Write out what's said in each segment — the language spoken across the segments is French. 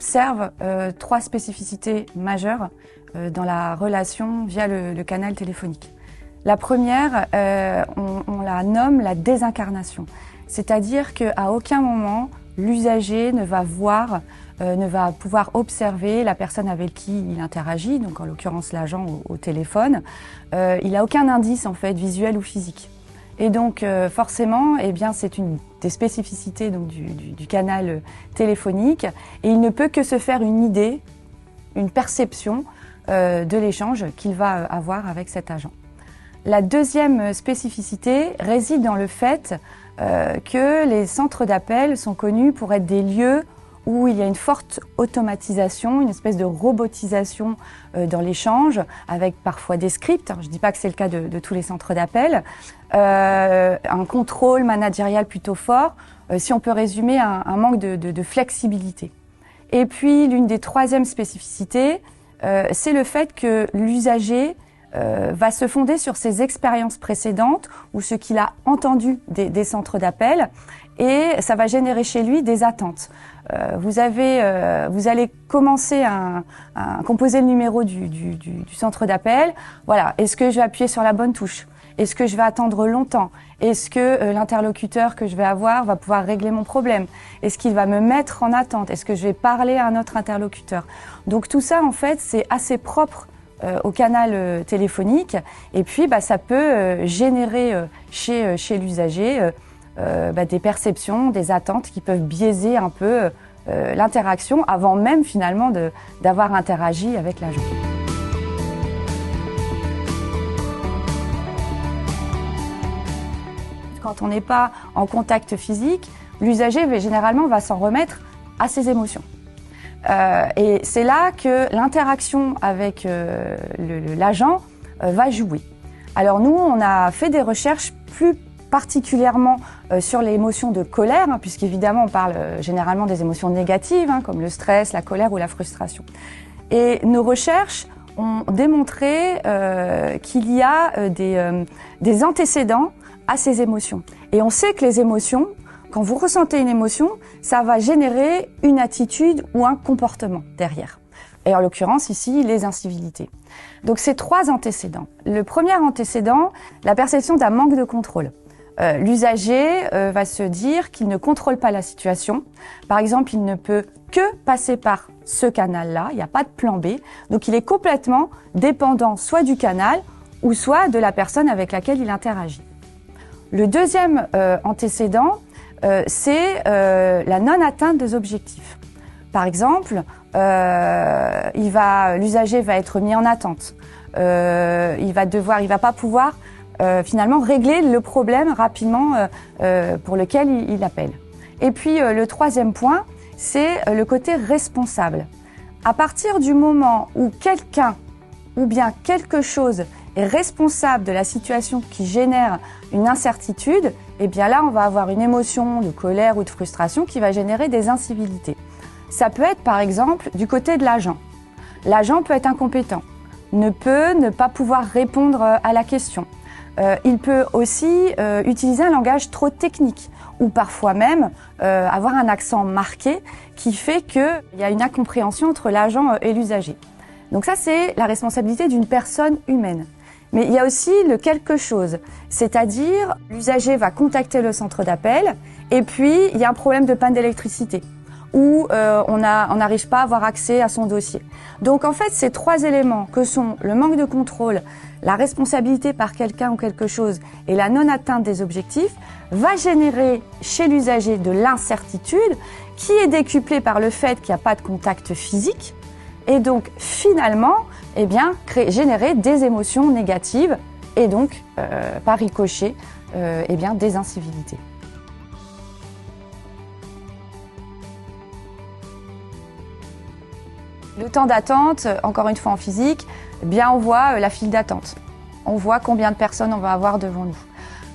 observe trois spécificités majeures dans la relation via le canal téléphonique. La première, on la nomme la désincarnation. C'est-à-dire qu'à aucun moment, l'usager ne va voir, ne va pouvoir observer la personne avec qui il interagit, donc en l'occurrence l'agent au téléphone. Il n'a aucun indice en fait visuel ou physique. Et donc forcément, eh bien, c'est une des spécificités donc, du canal téléphonique et il ne peut que se faire une idée, une perception de l'échange qu'il va avoir avec cet agent. La deuxième spécificité réside dans le fait que les centres d'appel sont connus pour être des lieux où il y a une forte automatisation, une espèce de robotisation dans l'échange, avec parfois des scripts. Je ne dis pas que c'est le cas de tous les centres d'appel. Un contrôle managérial plutôt fort, si on peut résumer un manque de flexibilité. Et puis l'une des troisièmes spécificités, c'est le fait que l'usager va se fonder sur ses expériences précédentes ou ce qu'il a entendu des centres d'appel et ça va générer chez lui des attentes. Vous allez commencer à composer le numéro du centre d'appel. Voilà, est-ce que je vais appuyer sur la bonne touche? Est-ce que je vais attendre longtemps? Est-ce que l'interlocuteur que je vais avoir va pouvoir régler mon problème? Est-ce qu'il va me mettre en attente? Est-ce que je vais parler à un autre interlocuteur? Donc tout ça, en fait, c'est assez propre au canal téléphonique et puis ça peut générer chez l'usager des perceptions, des attentes qui peuvent biaiser un peu l'interaction avant même finalement d'avoir interagi avec l'agent. Quand on n'est pas en contact physique, l'usager généralement va s'en remettre à ses émotions. Et c'est là que l'interaction avec l'agent va jouer. Alors nous, on a fait des recherches plus particulièrement sur les émotions de colère, puisqu'évidemment on parle généralement des émotions négatives, comme le stress, la colère ou la frustration. Et nos recherches ont démontré qu'il y a des antécédents à ces émotions. Et on sait que les émotions, quand vous ressentez une émotion, ça va générer une attitude ou un comportement derrière. Et en l'occurrence, ici, les incivilités. Donc, c'est trois antécédents. Le premier antécédent, la perception d'un manque de contrôle. L'usager va se dire qu'il ne contrôle pas la situation. Par exemple, il ne peut que passer par ce canal-là, il n'y a pas de plan B. Donc, il est complètement dépendant soit du canal ou soit de la personne avec laquelle il interagit. Le deuxième antécédent, c'est la non-atteinte des objectifs. Par exemple, l'usager va être mis en attente. Il va pas pouvoir finalement régler le problème rapidement pour lequel il appelle. Et puis le troisième point, c'est le côté responsable. À partir du moment où quelqu'un ou bien quelque chose est responsable de la situation qui génère une incertitude, eh bien là, on va avoir une émotion de colère ou de frustration qui va générer des incivilités. Ça peut être, par exemple, du côté de l'agent. L'agent peut être incompétent, ne pas pouvoir répondre à la question. Il peut aussi utiliser un langage trop technique ou parfois même avoir un accent marqué qui fait qu'il y a une incompréhension entre l'agent et l'usager. Donc ça, c'est la responsabilité d'une personne humaine. Mais il y a aussi le quelque chose, c'est-à-dire l'usager va contacter le centre d'appel et puis il y a un problème de panne d'électricité ou on n'arrive pas à avoir accès à son dossier. Donc en fait, ces trois éléments que sont le manque de contrôle, la responsabilité par quelqu'un ou quelque chose et la non-atteinte des objectifs va générer chez l'usager de l'incertitude qui est décuplée par le fait qu'il n'y a pas de contact physique et donc finalement générer des émotions négatives et donc par ricochet des incivilités. Le temps d'attente, encore une fois en physique, on voit la file d'attente. On voit combien de personnes on va avoir devant nous.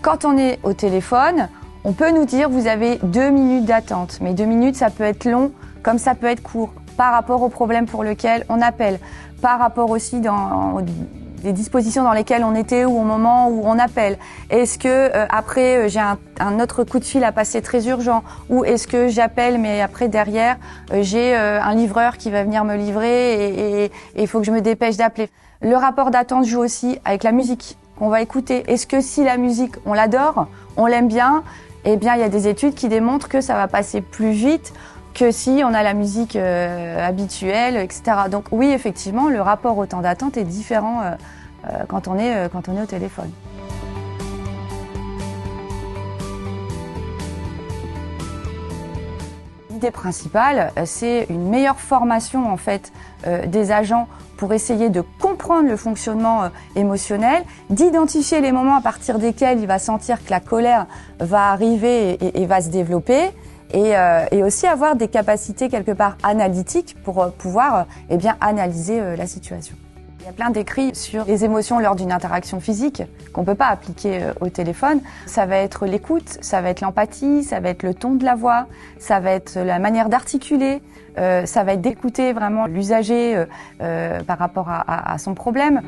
Quand on est au téléphone, on peut nous dire vous avez 2 minutes d'attente. Mais 2 minutes, ça peut être long comme ça peut être court par rapport au problème pour lequel on appelle. Par rapport aussi des dispositions dans lesquelles on était ou au moment où on appelle. Est-ce que après j'ai un autre coup de fil à passer très urgent, ou est-ce que j'appelle mais après derrière j'ai un livreur qui va venir me livrer et il faut que je me dépêche d'appeler. Le rapport d'attente joue aussi avec la musique qu'on va écouter. Est-ce que si la musique on l'adore, on l'aime bien, eh bien il y a des études qui démontrent que ça va passer plus vite que si on a la musique habituelle, etc. Donc oui, effectivement, le rapport au temps d'attente est différent quand on est au téléphone. L'idée principale, c'est une meilleure formation en fait des agents pour essayer de comprendre le fonctionnement émotionnel, d'identifier les moments à partir desquels il va sentir que la colère va arriver et va se développer. Et aussi avoir des capacités quelque part analytiques pour pouvoir analyser la situation. Il y a plein d'écrits sur les émotions lors d'une interaction physique qu'on ne peut pas appliquer au téléphone. Ça va être l'écoute, ça va être l'empathie, ça va être le ton de la voix, ça va être la manière d'articuler, ça va être d'écouter vraiment l'usager par rapport à son problème.